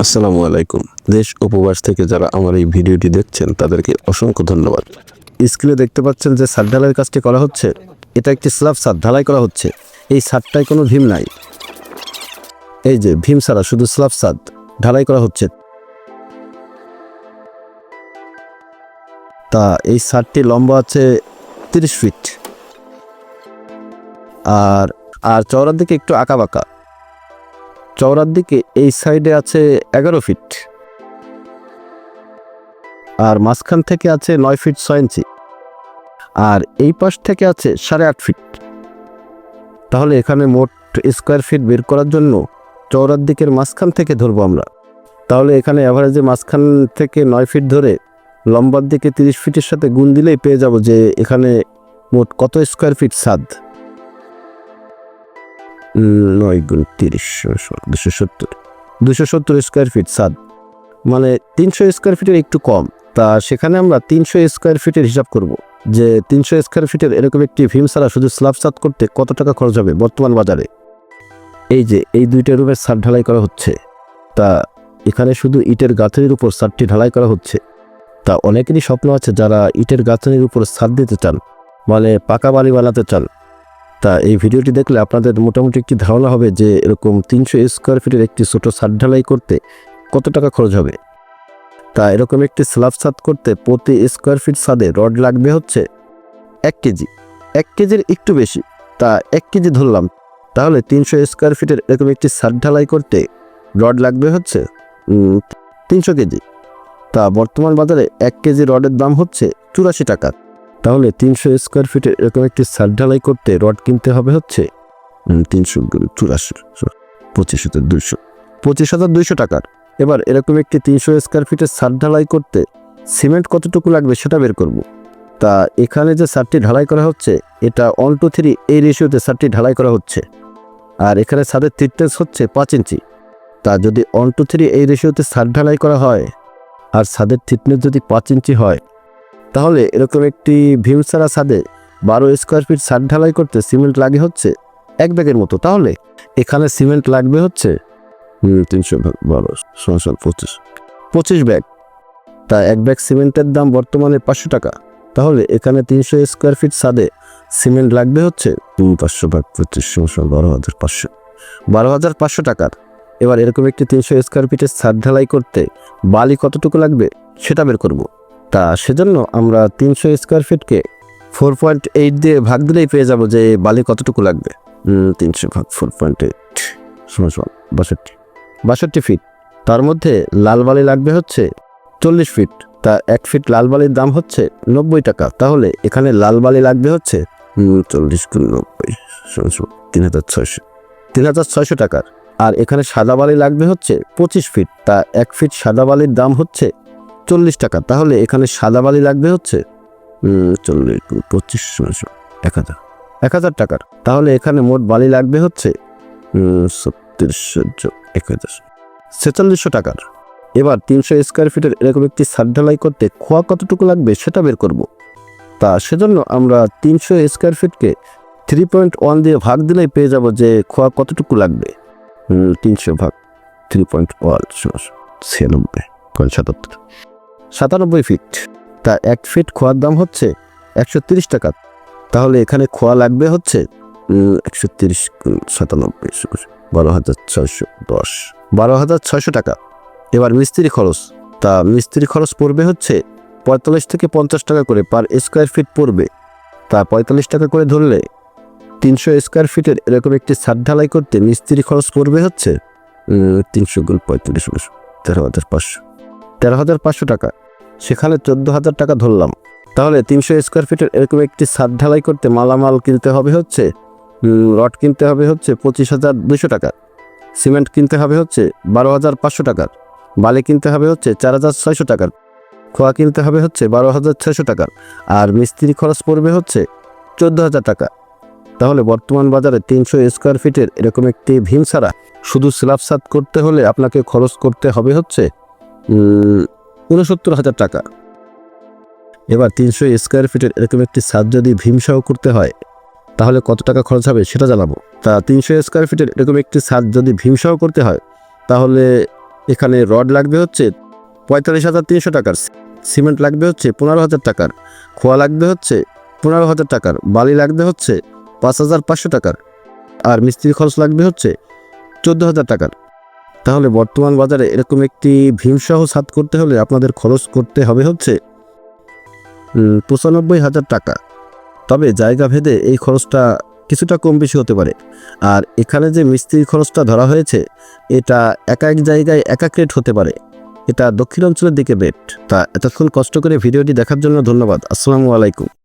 আসসালামু আলাইকুম। দেশ উপবাস থেকে যারা আমার এই ভিডিওটি দেখছেন তাদেরকে অসংখ্য ধন্যবাদ। স্ক্রিনে দেখতে পাচ্ছেন যে ছাদ ঢালাইয়ের কাজটি করা হচ্ছে, এটা একটি স্ল্যাব ছাদ ঢালাই করা হচ্ছে। এই ছাদটায় কোনো ভীম নাই, এই যে ভীম ছাড়া শুধু স্ল্যাব ছাদ ঢালাই করা হচ্ছে। তা এই ছাদটি লম্বা আছে 30 ফিট, আর আর চওড়ার দিকে একটু আঁকা বাঁকা। চওড়ার দিকে এই সাইডে আছে 11 ফিট, আর মাঝখান থেকে আছে 9 ফিট 6 ইঞ্চি, আর এই পাশ থেকে আছে 8.5 ফিট। তাহলে এখানে মোট স্কোয়ার ফিট বের করার জন্য চওড়ার দিকের মাঝখান থেকে ধরবো আমরা। তাহলে এখানে অ্যাভারেজে মাঝখান থেকে 9 ফিট ধরে লম্বার দিকে 30 ফিটের সাথে গুণ দিলেই পেয়ে যাব যে এখানে মোট কত স্কোয়ার ফিট ছাদ। 9 গুণ 30 270 স্কোয়ার ফিট ছাদ, মানে 300 স্কোয়ার ফিটের একটু কম। তা সেখানে আমরা 300 স্কোয়ার ফিটের হিসাব করব যে 300 স্কোয়ার ফিটের এরকম একটি ভীম ছাড়া শুধু স্ল্যাব ছাদ করতে কত টাকা খরচ হবে বর্তমান বাজারে। এই যে এই দুইটা রুমের ছাদ ঢালাই করা হচ্ছে, তা এখানে শুধু ইটের গাঁথনির উপর ছাদটি ঢালাই করা হচ্ছে। তা অনেকেরই স্বপ্ন আছে যারা ইটের গাঁথনির উপর ছাদ দিতে চান, মানে পাকা বাড়ি বানাতে চান। তা এই ভিডিওটি দেখলে আপনাদের মোটামুটি একটি ধারণা হবে যে এরকম 300 স্কোয়ার ফিটের একটি ছোট ছাদ ঢালাই করতে কত টাকা খরচ হবে। তা এরকম একটি স্ল্যাব ছাদ করতে প্রতি স্কোয়ার ফিট ছাদে রড লাগবে হচ্ছে 1 কেজি, 1 কেজির একটু বেশি। তা 1 কেজি ধরলাম, তাহলে 300 স্কোয়ার ফিটের এরকম একটি ছাদ ঢালাই করতে রড লাগবে হচ্ছে 300 কেজি। তা বর্তমান বাজারে 1 কেজি রডের দাম হচ্ছে 84 টাকা। তাহলে 300 স্কোয়ার ফিটের এরকম একটি ছাদ ঢালাই করতে রড কিনতে হবে হচ্ছে 25,200 টাকার। এবার এরকম একটি 300 স্কোয়ার ফিটের ছাদ ঢালাই করতে সিমেন্ট কতটুকু লাগবে সেটা বের করব। তা এখানে যে ছাদটি ঢালাই করা হচ্ছে এটা 1:3 এই রেশিওতে ছাদটি ঢালাই করা হচ্ছে, আর এখানে ছাদের থিকনেস হচ্ছে 5 ইঞ্চি। তা যদি 1:3 এই রেশিওতে ছাদ ঢালাই করা হয় আর ছাদের থিকনেস যদি 5 ইঞ্চি হয়, তাহলে এরকম একটি ভীম ছাড়া ছাদে 12 স্কোয়ার ফিট ছাদ ঢালাই করতে সিমেন্ট লাগে হচ্ছে 1 ব্যাগের মতো। তাহলে এখানে সিমেন্ট লাগবে হচ্ছে 300 ভাগ 12 25 ব্যাগ। তা 1 ব্যাগ সিমেন্টের দাম বর্তমানে 500 টাকা। তাহলে এখানে 300 স্কোয়ার ফিট ছাদে সিমেন্ট লাগবে হচ্ছে 500 ভাগ 25 12,500 টাকার। এবার এরকম একটি 300 স্কোয়ার ফিটের ছাদ ঢালাই করতে বালি কতটুকু লাগবে সেটা বের করব। তা সেজন্য আমরা 300 স্কোয়ার ফিটকে 4.8 দিয়ে ভাগ দিলেই পেয়ে যাব যে বালি কতটুকু লাগবে। 300 ভাগ 4.8 62 ফিট। তার মধ্যে লাল বালি লাগবে হচ্ছে 40 ফিট। তা 1 ফিট লাল বালির দাম হচ্ছে 90 টাকা। তাহলে এখানে লাল বালি লাগবে হচ্ছে 40 গুণ 90 3,600 টাকার। আর এখানে সাদা বালি লাগবে হচ্ছে 25 ফিট। তা 1 ফিট সাদা বালির দাম হচ্ছে 40 টাকা। তাহলে এখানে সাদা বালি লাগবে হচ্ছে 40 1000 টাকার। তাহলে এখানে মোট বালি লাগবে হচ্ছে 4600 টাকার। এবার 300 স্কোয়ার ফিটের এরকম একটি ছাদ ঢালাই করতে খোয়া কতটুকু লাগবে সেটা বের করব। তা সেজন্য আমরা 300 স্কোয়ার ফিটকে 3.1 দিয়ে ভাগ দিলেই পেয়ে যাব যে খোয়া কতটুকু লাগবে। 300 ভাগ 3.1 97 ফিট। তা 1 ফিট খোয়ার দাম হচ্ছে 130 টাকা। তাহলে এখানে খোয়া লাগবে হচ্ছে 130 97 12,610 টাকা। এবার মিস্ত্রি খরচ। তা মিস্ত্রি খরচ পড়বে হচ্ছে 45 থেকে 50 টাকা করে পার স্কোয়ার ফিট পড়বে। তা 45 টাকা করে ধরলে 300 স্কোয়ার ফিটের এরকম একটি ছাদ ঢালাই করতে মিস্ত্রি খরচ পড়বে হচ্ছে 300 গুণ 35 13,500 টাকা। সেখানে 14,000 টাকা ধরলাম। তাহলে 300 স্কোয়ার ফিটের এরকম একটি ছাদ ঢালাই করতে মালামাল কিনতে হবে হচ্ছে রড কিনতে হবে হচ্ছে 25,200 টাকা, সিমেন্ট কিনতে হবে হচ্ছে 12,500 টাকার, বালি কিনতে হবে হচ্ছে 4,600 টাকার, খোয়া কিনতে হবে হচ্ছে 12,600 টাকার, আর মিস্ত্রি খরচ পড়বে হচ্ছে 14,000 টাকা। তাহলে বর্তমান বাজারে 300 স্কোয়ার ফিটের এরকম একটি ভীম ছাড়া শুধু স্ল্যাব ছাদ করতে হলে আপনাকে খরচ করতে হবে হচ্ছে 69,000 টাকা। এবার 300 স্কোয়ার ফিটের এরকম একটি ছাদ যদি ভীম সহ করতে হয় তাহলে কত টাকা খরচ হবে সেটা জানাবো। তা 300 স্কোয়ার ফিটের এরকম একটি ছাদ যদি ভীম সহ করতে হয় তাহলে এখানে রড লাগবে হচ্ছে 45,300 টাকার, সিমেন্ট লাগবে হচ্ছে 15,000 টাকার, খোয়া লাগবে হচ্ছে 15,000 টাকার, বালি লাগবে হচ্ছে 5,500 টাকার, আর মিস্ত্রি খরচ লাগবে হচ্ছে 14,000 টাকার। তাহলে বর্তমান বাজারে এরকম একটি ভীমসহ ছাদ করতে হলে আপনাদের খরচ করতে হবে হচ্ছে 95,000 টাকা। তবে জায়গা ভেদে এই খরচটা কিছুটা কম বেশি হতে পারে। আর এখানে যে মিস্ত্রির খরচটা ধরা হয়েছে এটা এক এক জায়গায় এক এক রেট হতে পারে, এটা দক্ষিণ অঞ্চলের দিকে রেট। তা এতক্ষণ কষ্ট করে ভিডিওটি দেখার জন্য ধন্যবাদ। আসসালামু আলাইকুম।